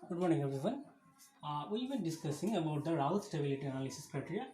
Good morning, everyone. We've been discussing about the Routh stability analysis criteria.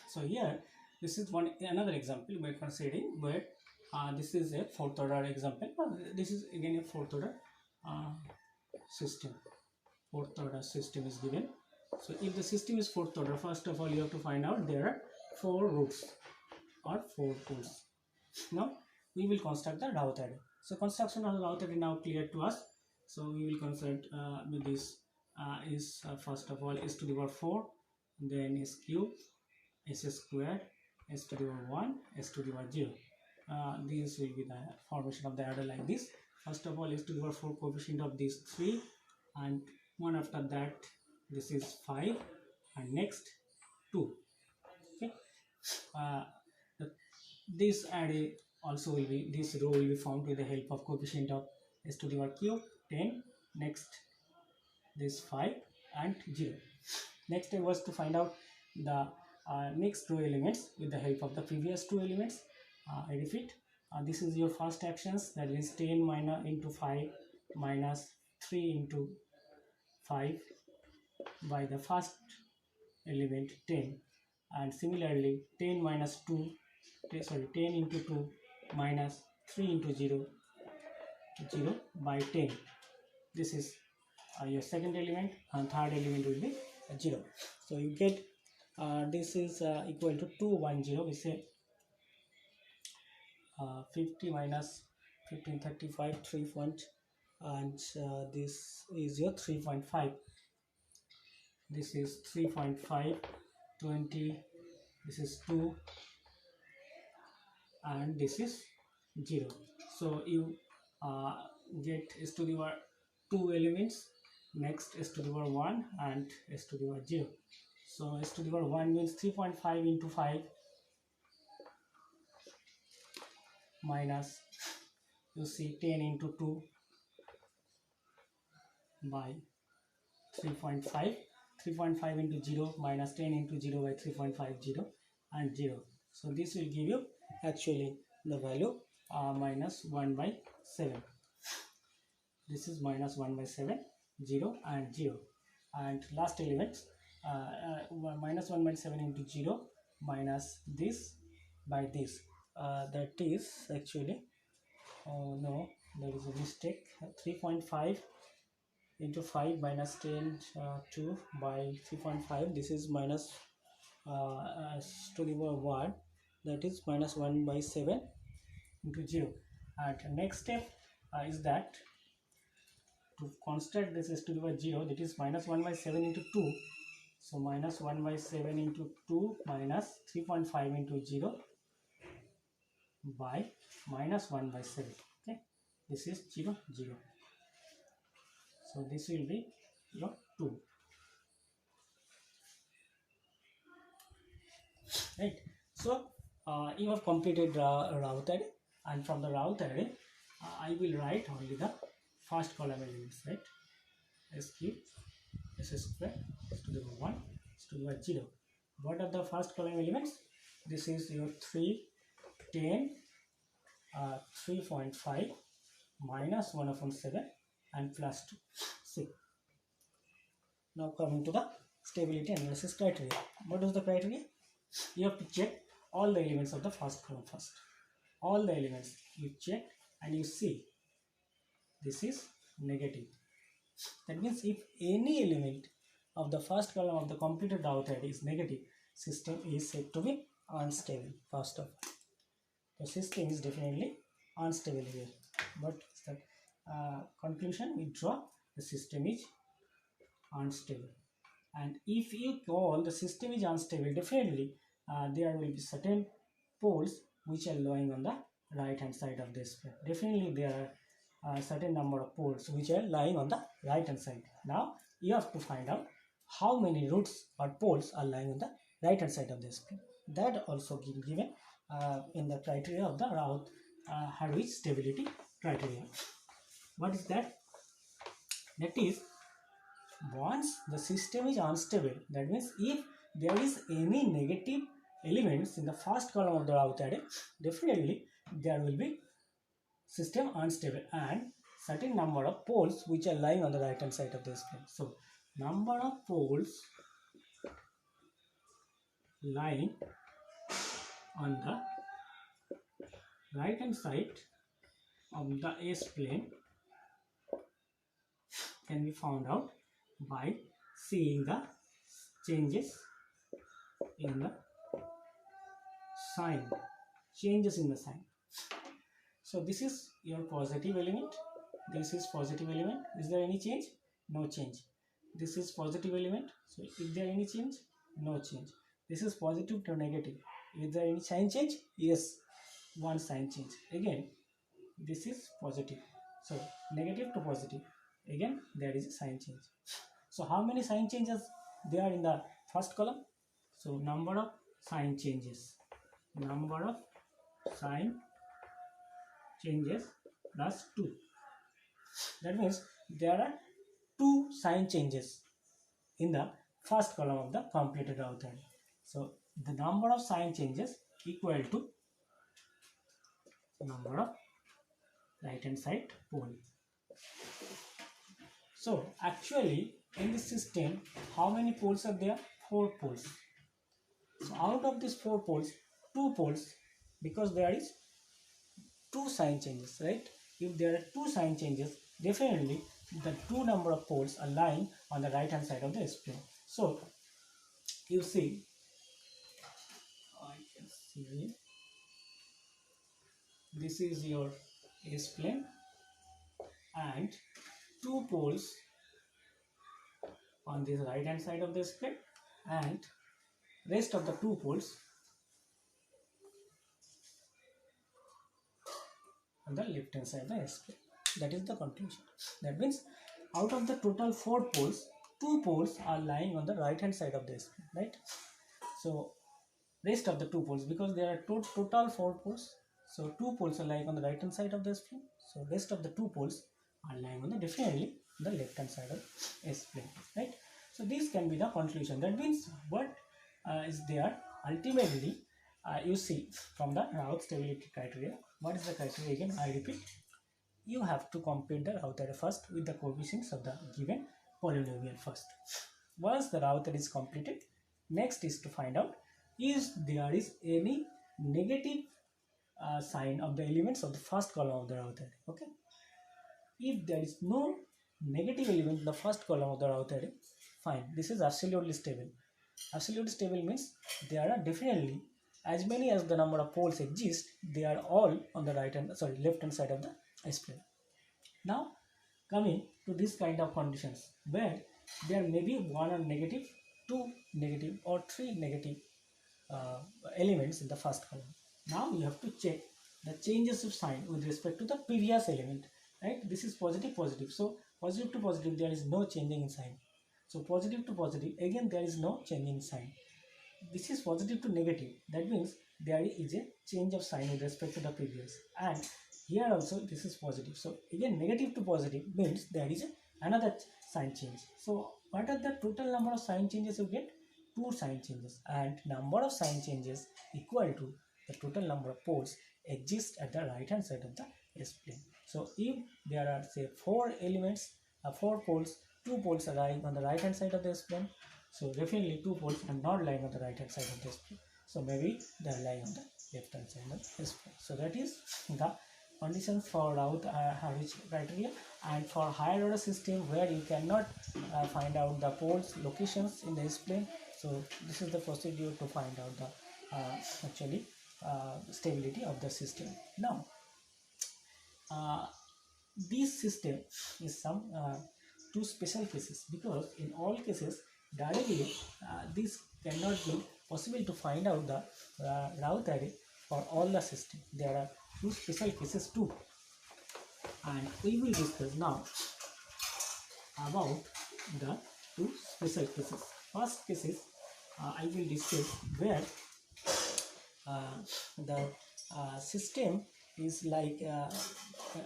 So here, this is another example we're considering, but this is a fourth order example. This is again a fourth order uh, system. Fourth order system is given. So if the system is fourth order, first of all, you have to find out there are four roots or four poles. Now we will construct the Routh array. So construction of the Routh array now clear to us. So we will construct with this is first of all s to the power 4, then s cube, s squared, s to the power 1, s to the power 0. This will be the formation of the array like this. First of all, s to the power 4 coefficient of these 3, and one after that this is 5, and next 2. Okay. Uh, this array also will be, this row will be found with the help of coefficient of s to the power cube 10, next this 5 and 0. Next step was to find out the next row elements with the help of the previous two elements. I repeat, this is your first actions, that is 10 minus into 5 minus 3 into 5 by the first element 10, and similarly 10 minus 2, sorry, 10 into 2 minus 3 into 0 by 10. This is your second element, and third element will be 0. So you get this is equal to 210. We say 50 minus 1535 3 point, and this is your 3.5. This is 3.5 20. This is 2, and this is 0. So you get s to the power 2 elements, next s to the power 1 and s to the power 0. So s to the power 1 means 3.5 into 5 minus, you see, 10 into 2 by 3.5. 3.5 into 0 minus 10 into 0 by 3.50 and 0. So this will give you actually the value minus 1 by 7. This is minus 1 by 7, 0 and 0. And last element, minus 1 by 7 into 0 minus this by this. That is actually, no, there is a mistake. 3.5 into 5 minus 10 2 by 3.5. This is minus to the power 1, that is minus 1 by 7 into 0. And next step is that to construct this s to the power 0, that is minus 1 by 7 into 2. So minus 1 by 7 into 2 minus 3.5 into 0 by minus 1 by 7. Okay, this is 0 0. So this will be your 2. Right. So you have completed Routh array, and from the Routh array I will write only the first column elements, right? S cube, s square, s to the power 1, s to the power 0. What are the first column elements? This is your 3, 10, 3.5 minus 1 upon 7 and plus 2, 6. Now coming to the stability analysis criteria. What is the criteria? You have to check all the elements of the first column first. All the elements you check and you see this is negative. That means if any element of the first column of the completed Routh array is negative, system is said to be unstable. First of all, the system is definitely unstable here. But the conclusion we draw, the system is unstable. And if you call the system is unstable, definitely there will be certain poles which are lying on the right hand side of this square. Definitely there are a certain number of poles which are lying on the right hand side. Now you have to find out how many roots or poles are lying on the right hand side of this square. That also given in the criteria of the Routh Hurwitz stability criteria. What is that? That is, once the system is unstable, that means if there is any negative elements in the first column of the Routh array, definitely there will be system unstable, and certain number of poles which are lying on the right hand side of the S-plane. So number of poles lying on the right hand side of the S-plane can be found out by seeing the changes in the sign, changes in the sign. So this is your positive element, this is positive element. Is there any change? No change. This is positive element, so is there any change? No change. This is positive to negative. Is there any sign change? Yes, one sign change. Again, this is positive, so negative to positive, again there is a sign change. So how many sign changes there are in the first column? So number of sign changes, number of sign changes plus 2. That means there are 2 sign changes in the first column of the completed Routh array. So the number of sign changes equal to number of right hand side pole. So actually in this system, how many poles are there? 4 poles. So out of these 4 poles, 2 poles, because there is 2 sign changes, right? If there are 2 sign changes, definitely the 2 number of poles are lying on the right hand side of the S-plane. So you see, I can see this is your S-plane and 2 poles on this right hand side of the S-plane and rest of the 2 poles on the left hand side of the S-plane. That is the conclusion. That means out of the total 4 poles, 2 poles are lying on the right hand side of the S-plane, right? So rest of the 2 poles, because there are total 4 poles, so 2 poles are lying on the right hand side of the S-plane. So rest of the 2 poles are lying on the definitely the left hand side of S-plane, right? So this can be the conclusion. That means what is there ultimately, you see from the Routh stability criteria. What is the criteria again? I repeat, you have to compare the Routh array first with the coefficients of the given polynomial first. Once the Routh array is completed, next is to find out is there is any negative sign of the elements of the first column of the Routh array. Okay, if there is no negative element in the first column of the Routh array, fine, this is absolutely stable. Absolutely stable means there are definitely as many as the number of poles exist, they are all on the left hand side of the S-plane. Now coming to this kind of conditions where there may be 1 or negative, 2 negative or 3 negative elements in the first column. Now you have to check the changes of sign with respect to the previous element, right? This is positive, positive. So positive to positive, there is no changing in sign. So positive to positive, again there is no change in sign. This is positive to negative, that means there is a change of sign with respect to the previous, and here also this is positive. So again negative to positive means there is another sign change. So what are the total number of sign changes you get? 2 sign changes, and number of sign changes equal to the total number of poles exist at the right hand side of the S-plane. So if there are say 4 elements, 4 poles, 2 poles are lying on the right hand side of the S-plane, so definitely 2 poles are not lying on the right hand side of the S-plane. So maybe they are lying on the left hand side of the S-plane. So that is the conditions for Routh Hurwitz criteria. And for higher order system where you cannot find out the poles locations in the S-plane, so this is the procedure to find out the stability of the system. Now this system is some 2 special cases, because in all cases directly this cannot be possible to find out the Routh array for all the system. There are 2 special cases too, and we will discuss now about the 2 special cases. First case is I will discuss where the system is like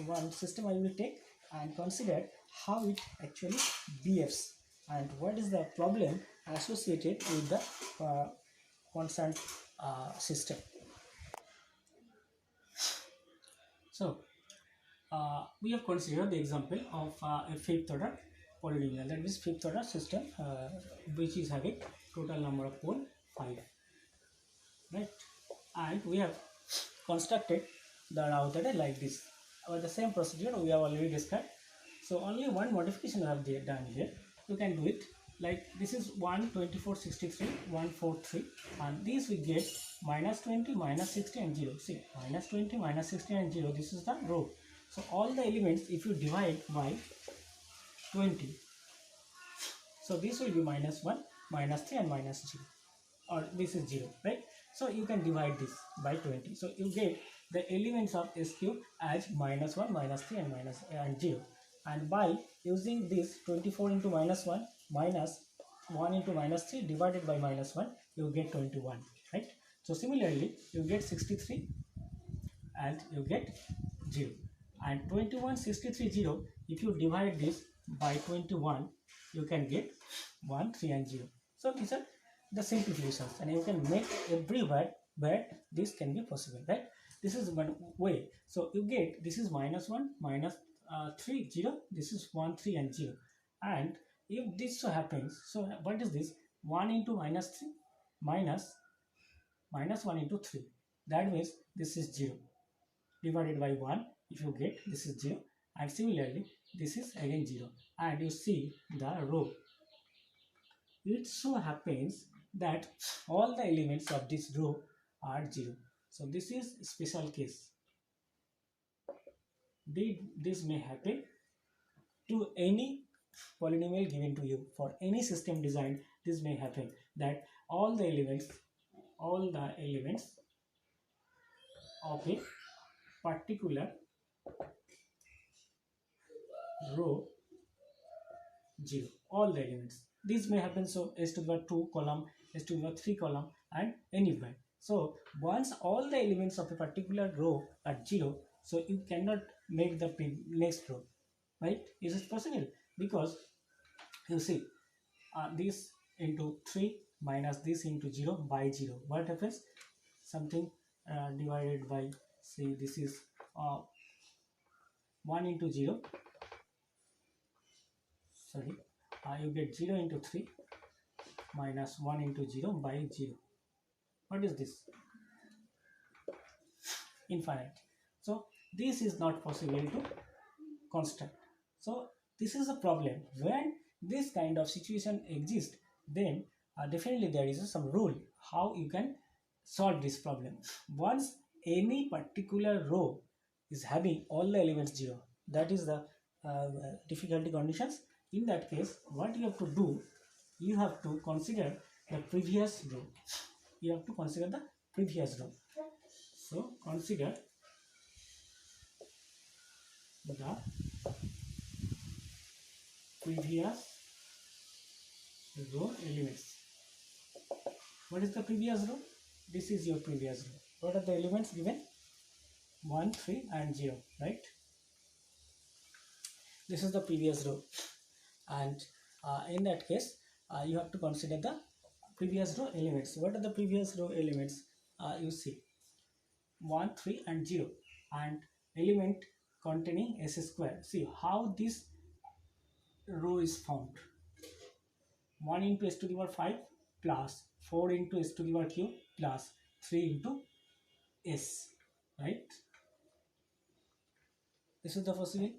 one system I will take and consider how it actually behaves and what is the problem associated with the concerned system. So we have considered the example of a fifth order polynomial, that means fifth order system, which is having total number of pole 5, right? And we have constructed the Routh array like this. The same procedure we have already described. So only one modification we have done here. You can do it like this is 1, 24, 63, 1, 4, 3, and this we get minus 20, minus 60 and 0. See, minus 20, minus 60 and 0, this is the row. So all the elements, if you divide by 20, so this will be minus 1, minus 3 and minus 0, or this is 0, right? So you can divide this by 20. So you get the elements of S cube as minus 1, minus 3 and minus and 0. And by using this 24 into minus 1 minus 1 into minus 3 divided by minus 1, you get 21, right? So similarly, you get 63 and you get 0. And 21, 63, 0, if you divide this by 21, you can get 1, 3 and 0. So these are the simplifications, and you can make everywhere where this can be possible, right? This is one way. So you get this is minus 1, minus 3, 0, this is 1, 3 and 0. And if this so happens, so what is this? 1 into minus 3 minus 1 into 3, that means this is 0 divided by 1, if you get this is 0, and similarly this is again 0, and you see the row. It so happens that all the elements of this row are 0. So this is special case. This may happen to any polynomial given to you. For any system design, this may happen that all the elements of a particular row 0, all the elements. This may happen, so S to the power 2 column, S to the power 3 column, and anywhere. So once all the elements of a particular row are 0, so you cannot make the next row, right? Is it possible? Because you see this into 3 minus this into 0 by 0. What happens? Something divided by, say this is 1 into 0. Sorry, you get 0 into 3 minus 1 into 0 by 0. What is this? Infinite. So this is not possible to construct. So this is a problem. When this kind of situation exists, then definitely there is some rule how you can solve this problem. Once any particular row is having all the elements 0, that is the difficulty conditions. In that case, what you have to do, you have to consider the previous row. You have to consider the previous row. So consider the previous row elements. What is the previous row? This is your previous row. What are the elements given? 1, 3 and 0, right? This is the previous row, and in that case you have to consider the previous row elements. What are the previous row elements? You see 1, 3 and 0, and element containing s square. See how this row is formed. 1 into s to the power 5 plus 4 into s to the power cube plus 3 into s, right? This is the possible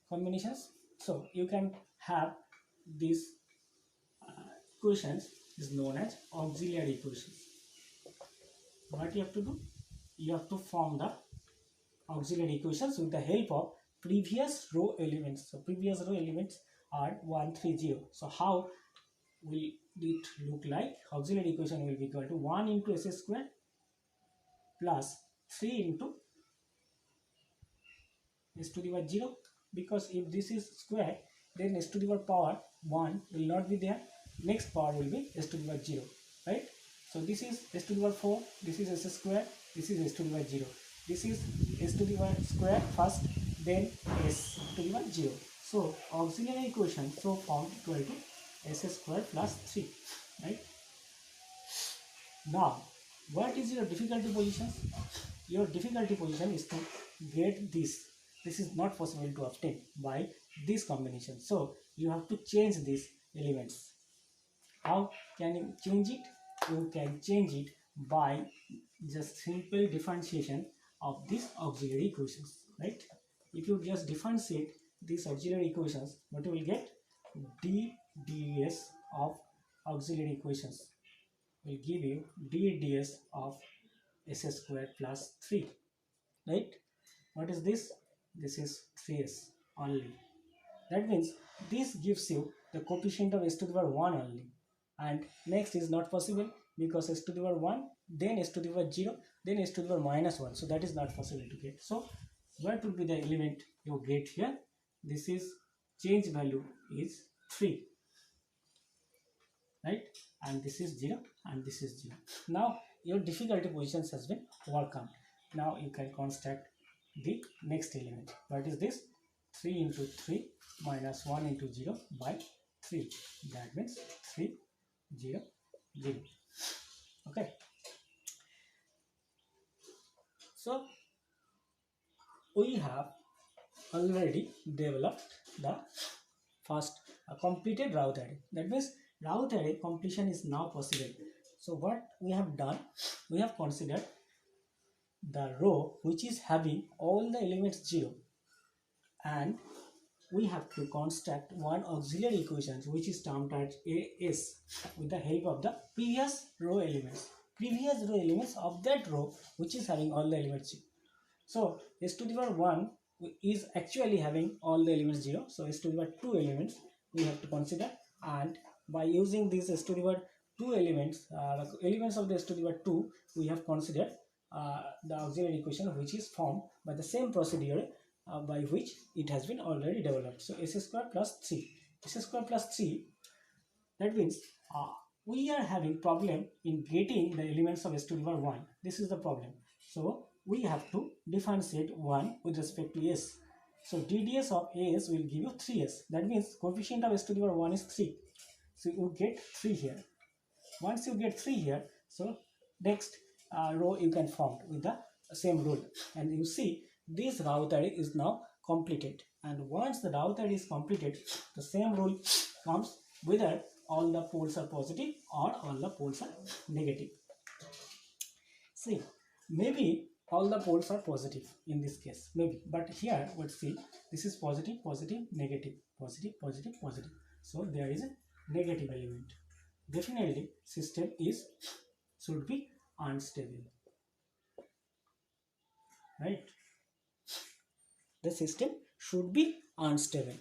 combinations. So you can have these equations is known as auxiliary equations. What you have to do? You have to form the auxiliary equations with the help of previous row elements. So previous row elements are 1, 3, 0. So how will it look like? Auxiliary equation will be equal to 1 into s square plus 3 into s to the power 0, because if this is square, then s to the power 1 will not be there. Next power will be s to the power 0, right? So this is s to the power 4, this is s square, this is s to the power 0. This is s to the power square first, then s to the power 0. So auxiliary equation so formed equal to s square plus 3, right? Now what is your difficulty position? Your difficulty position is to get this this is not possible to obtain by this combination. So you have to change these elements. How can you change it? You can change it by just simple differentiation of these auxiliary equations, right? If you just differentiate these auxiliary equations, what you will get? dds of auxiliary equations will give you dds of s square plus 3, right? What is this? This is 3s only. That means this gives you the coefficient of s to the power 1 only. And next is not possible because s to the power 1, then s to the power 0, then s to the power minus 1. So that is not possible to get. So what would be the element you get here? This is change value is 3, right? And this is 0 and this is 0. Now your difficulty positions has been worked out. Now you can construct the next element. What is this? 3 into 3 minus 1 into 0 by 3. That means 3, 0, 0. Okay. So we have already developed the first completed Routh array. That means Routh array completion is now possible. So what we have done, we have considered the row which is having all the elements 0, and we have to construct one auxiliary equation which is termed as AS with the help of the previous row elements of that row which is having all the elements 0. So s to the power 1 is actually having all the elements 0. So s to the power 2 elements we have to consider, and by using these s to the power 2 elements, elements of the s to the power 2, we have considered the auxiliary equation which is formed by the same procedure by which it has been already developed. So s square plus 3. S square plus 3, that means we are having problem in getting the elements of s to the power 1. This is the problem. So we have to differentiate 1 with respect to s. So dds of as will give you 3s. That means coefficient of s to the power 1 is 3. So you get 3 here. Once you get 3 here, so next row you can form with the same rule. And you see this Routh array is now completed. And once the Routh array is completed, the same rule comes whether all the poles are positive or all the poles are negative. See, maybe all the poles are positive in this case, maybe, but here let's see, this is positive, positive, negative, positive, positive, positive. So there is a negative element. Definitely system should be unstable, right? The system should be unstable.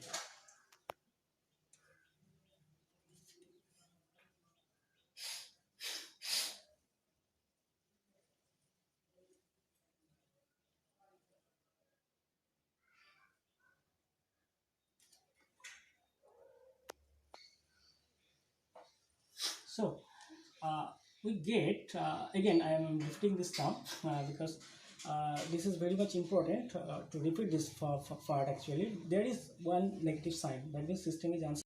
So we get again, I am lifting this down because this is very much important to repeat this part. Actually there is one negative sign, that means system is unstable.